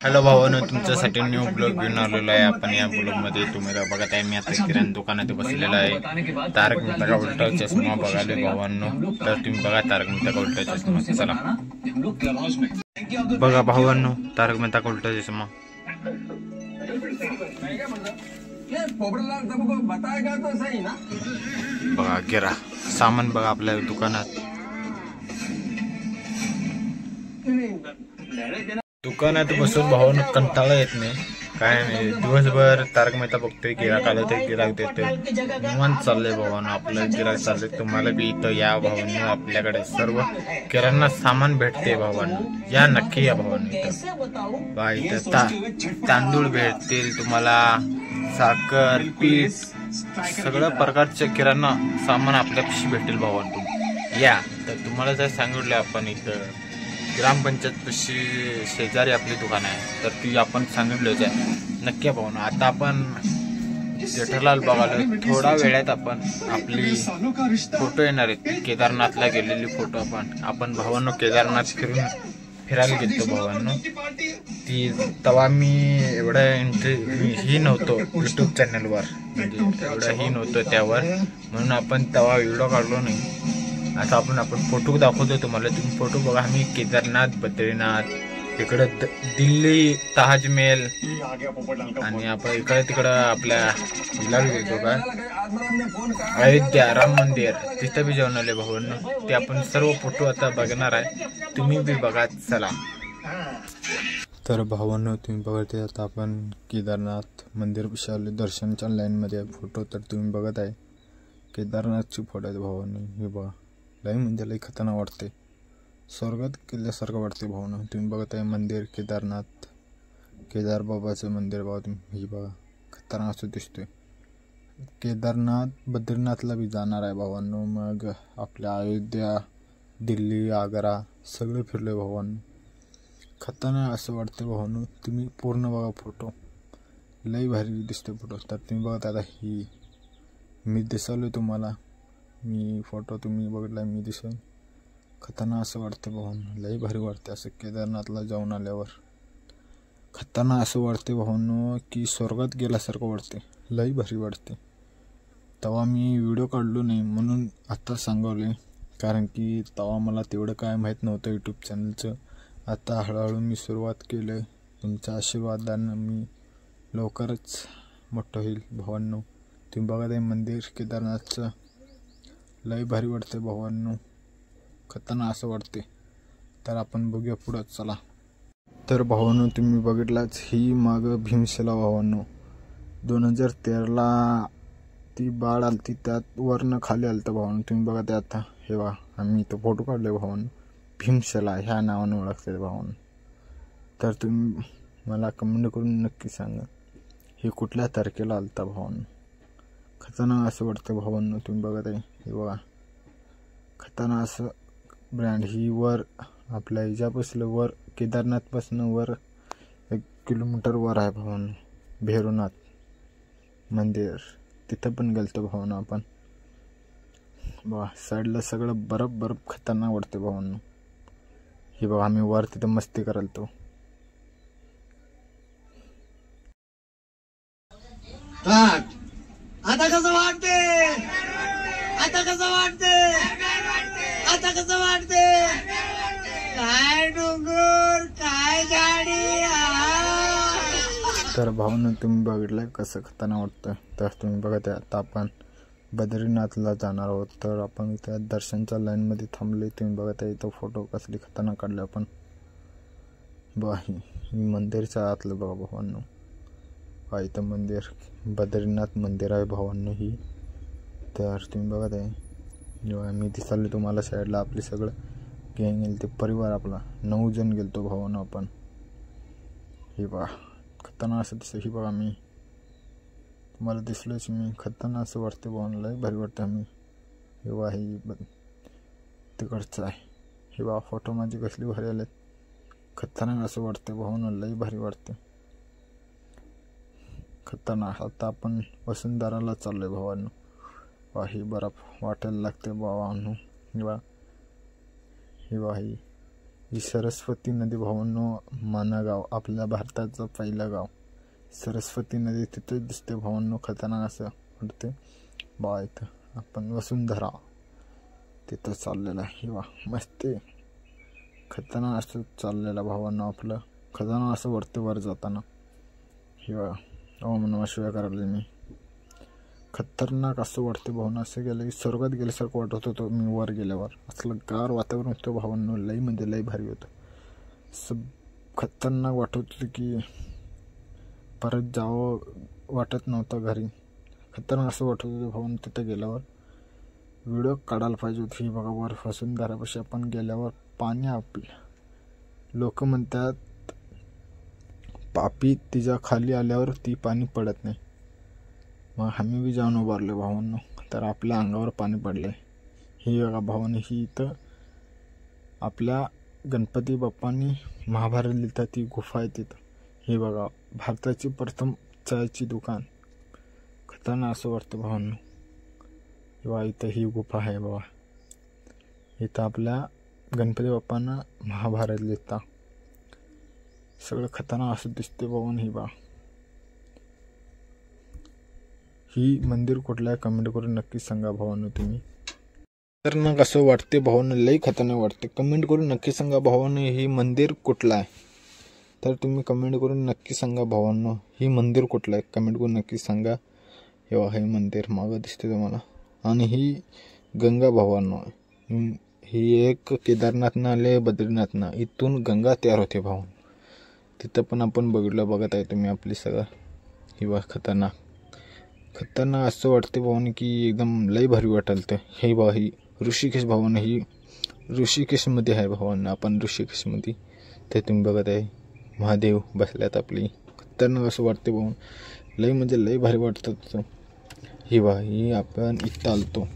Hello भावानो, तुमच्यासाठी new blog घेऊन आलेलो आहे आपण। या ब्लॉगमध्ये तुम्ही बघत आहे मी आता किराणा दुकानात बसलेला आहे। तारक मेहता का उल्टा चष्मा बघाले भावांनो, तर तुम्ही बघा तारक मेहता का उल्टा चष्मा। चला बघा भावांनो, तारक मेहता का उल्टा चष्मा बघा। गिरा सामान बघा आपल्या दुकानात। दुकानात बसून भावांनो कंटाळा येत नाही, काय नाही। दिवसभर तारक मेहता बघतोय, गिराक आलं तर गिराक देतोय, निवांत चाललंय भावांनो आपलं। गिराक चाललंय, तुम्हाला बी इथं या भावांनो, आपल्याकडे सर्व किराणा सामान भेटते भावांनो, या नक्की या भावांनो। इथं बा इथं तांदूळ भेटतील तुम्हाला, साखर, पीठ, सगळ्या प्रकारचे किराणा सामान आपल्यापाशी भेटेल भावांनो। या तर तुम्हाला जर सांगितलं आपण इथं ग्रामपंचायत पाशी शेजारी आपली दुकान आहे, तर ती आपण सांगितलंच आहे, नक्की पाहून। आता आपण जेठालाल बघायला थोडा वेळात आपण आपली फोटो येणार आहेत, केदारनाथला गेलेली फोटो आपण भावांनो केदारनाथ फिरायला गेलतो भावांनो। ती तवा मी एवढं ही नव्हतो यूट्यूब चॅनलवर, म्हणजे एवढं ही नव्हतं त्यावर, म्हणून आपण तवा व्हिडिओ काढलो नाही। आता आपण फोटो दाखवतो तुम्हाला, तुम्ही फोटो बघा। आम्ही केदारनाथ, बद्रीनाथ, इकडे दिल्ली ताजमहल, आणि आपण इकडे तिकडं आपल्या हिला गेलो का अयोध्या राम मंदिर, तिथं बी जाऊन आले भावांनो। ते आपण सर्व फोटो आता बघणार आहे, तुम्ही बी बघा। चला तर भावांनो, तुम्ही बघते आता आपण केदारनाथ मंदिर विशाल दर्शनच्या लाईन मध्ये फोटो, तर तुम्ही बघत आहे केदारनाथची फोटो आहेत भावांनो। हे बघा, लई म्हणजे लई खतरनाक वाटते, स्वर्गात गेल्यासारखं वाटते भावना। तुम्ही बघत आहे मंदिर केदारनाथ, केदार बाबाचं मंदिर बघा तुम्ही, हे बघा खतरनाक असं दिसतोय। केदारनाथ बद्रीनाथला बी जाणार आहे भावांनो, मग आपल्या अयोध्या, दिल्ली, आग्रा सगळे फिरले भावांनो, खतरनाक असं वाटते भावांनो। तुम्ही पूर्ण बघा फोटो, लई भारी दिसतोय फोटो। तर तुम्ही बघत आता ही मी दिसवलं तुम्हाला, मी फोटो तुम्ही बघितला, मी दिसून खतरनाक असं वाटते भावांनो, लई भारी वाटते असं केदारनाथला जाऊन आल्यावर। खतरनाक असं वाटते भावांनो की स्वर्गात गेल्यासारखं वाटते, लई भारी वाटते। तेव्हा मी व्हिडिओ काढलो नाही म्हणून आता सांगवले, कारण की तेव्हा मला तेवढं काय माहीत नव्हतं यूट्यूब चॅनलचं। आता हळूहळू मी सुरुवात केलं, तुमच्या आशीर्वादानं मी लवकरच मोठं होईल भावांनो। तुम्ही बघा ते मंदिर केदारनाथचं, लई भारी वाटते भावांनो, खतरनाक असं वाटते। तर आपण बघूया पुढं, चला। तर भावांनो तुम्ही बघितलाच, ही मागं भीमशिला भावांनो, 2013ला ती बाळ आलती, त्यात वरनं खाली आलतं भावांनो। तुम्ही बघा ते आता, हे बघा आम्ही इथं फोटो काढले भावांनो, भीमशिला ह्या नावानं ओळखते भावांनो। तर तुम्ही मला कमेंट करून नक्की सांगा हे कुठल्या तारखेला आलता भावांनो, खतरनाक असं वाटतं भावांनो। तुम्ही बघत आहे हे बघा, खतरनाक असं ब्रँड। ही वर आपल्या ह्याच्यापासून वर केदारनाथपासून वर 1 किलोमीटर वर आहे भावांनो, भैरवनाथ मंदिर, तिथं पण गेलतो भावांनो आपण। बघा साईडला सगळं बर्फ बर्फ, खतरनाक वाटते भावांनो। हे बघा आम्ही वर तिथं मस्ती करायला। आता कसं वाटते, आता कसं वाटते, आता कसं वाटते, काय डोंगर काय झाडी। तर भावांनो तुम्ही बघितलंय कसं खतरनाक वाटतं। तर तुम्ही बघत आहे आता आपण बद्रीनाथला जाणार आहोत, तर आपण इथं दर्शनच्या लाईन मध्ये थांबले। तुम्ही बघत आहे इथं फोटो कसली खतरनाक काढले आपण, बघा ही मंदिरच्या आतलं बघा भावांनो, हा इथं मंदिर बद्रीनाथ मंदिर आहे भावांनो ही। तर तुम्ही बघत आहे जेव्हा मी दिसाले तुम्हाला साईडला आपले सगळं गँग गेल, ते परिवार आपला 9 जण गेलतो भावांनो आपण। हे बघा खतरनाक असं दिसतं, ही बघा मी तुम्हाला दिसलोच, मी खतरनाक असं वाटते भावांनो, लई भारी वाटतं। आम्ही हे बघा ही तिकडचं आहे, हे बघा फोटो माझे कसली भारी आलेत, खतरनाक असं वाटते भावांनो, लई भारी वाटते, खतरनाक। आता आपण वसुंधराला चाललोय भावांनो, ही बर्फ वाटायला लागते भावांनो। हे बघा ही ही सरस्वती नदी भावांनो, मानागाव आपल्या भारताचं पहिलं गाव सरस्वती नदी तिथे दिसते भावांनो. खतरनाक असं वाटते बा. इथं आपण वसुंधरा तिथं चाललेलं आहे. वा मस्त खतरनाक असं चाललेलं भावांनो. आपलं खतरनाक असं वरती वर जाताना हिवा ओम नमः शिवाय करायला मी. खतरनाक असं वाटते भावना. असं गेलं की स्वर्गात गेल्यासारखं वाटत होतं मी वर गेल्यावर. असलं गार वातावरण होतं भावांनो. लई म्हणजे लई भारी होतं. सब खतरनाक वाटत होतं की परत जावं वाटत नव्हतं घरी. खतरनाक असं वाटत होतं भावांनो. तिथं गेल्यावर व्हिडिओ काढायला पाहिजे होती. ही बघा वर वसुंधरापाशी आपण गेल्यावर पाणी आपलं. लोक म्हणतात पापी तिच्या खाली आल्यावर ती पाणी पडत नाही. मग आम्ही बी जाऊन उभारलो भावांनो, तर आपल्या अंगावर पाणी पडले. ही बघा भावांनो, ही इथं आपल्या गणपती बाप्पांनी महाभारत लिहिता ती गुफा आहे तिथं. हे बघा भारताची प्रथम चायची दुकान. खतरनाक असं वाटतं भावांनो. किंवा इथं ही गुफा आहे बाबा. इथं आपल्या गणपती बाप्पांना महाभारत लिहिता. सगळं खतरनाक असं दिसते भावांनो. ही बा ही मंदिर कुठलं आहे कमेंट करून नक्की सांगा भावांनो तुम्ही. खतरनाक असं वाटते भावांनो. लई खतरनाक वाटते. कमेंट करून नक्की सांगा भावांनो ही मंदिर कुठलं आहे. तर तुम्ही कमेंट करून नक्की सांगा भावांनो ही मंदिर कुठलं आहे. कमेंट करून नक्की सांगा. हे हे मंदिर मागं दिसते तुम्हाला. आणि ही गंगा भावांनो. ही एक केदारनाथनं आले बद्रीनाथनं. इथून गंगा तयार होते भावांनो. तिथं पण आपण बघत आहे तुम्ही आपली सगळं. ही बा खतरनाक खतरनाक असं वाटते भावांनो की एकदम लई भारी वाटेल. तर हे बा ही ऋषिकेश भावांनो. ही ऋषिकेशमध्ये आहे भावांनो. आपण ऋषिकेशमध्ये ते तुम्ही बघत आहे महादेव बसल्यात आपली. खतरनाक असं वाटते भावांनो. लई म्हणजे लई भारी वाटतं. ही बा ही आपण इथं आलतो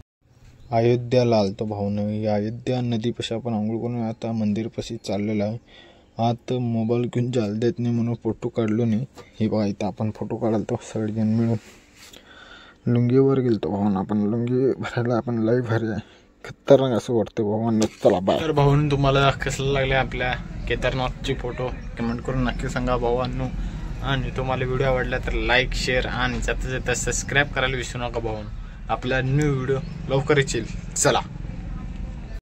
अयोध्याला आलतो भावांनो. ही अयोध्या नदीपाशी आपण आंघोळ करून आता मंदिरपाशी चाललेलं आहे. आता मोबाईल घेऊन जायला देत नाही म्हणून फोटो काढलो नाही. हे बघा इथं आपण फोटो काढालतो सगळेजण मिळून. लुंगीवर गेलतो भावांनो आपण. लुंगी भरायला आपण लई भारी आहे. खतरनाक असं वाटतं भावांनो. चला बाय. तर भावांनो तुम्हाला कसं लागले आपल्या केदारनाथचे फोटो कमेंट करून नक्की सांगा भावांनो. आणि तुम्हाला व्हिडिओ आवडला तर लाईक शेअर आणि जाता जाता सबस्क्राईब करायला विसरू नका भावांनो. आपला न्यू व्हिडिओ लवकरच येईल. चला.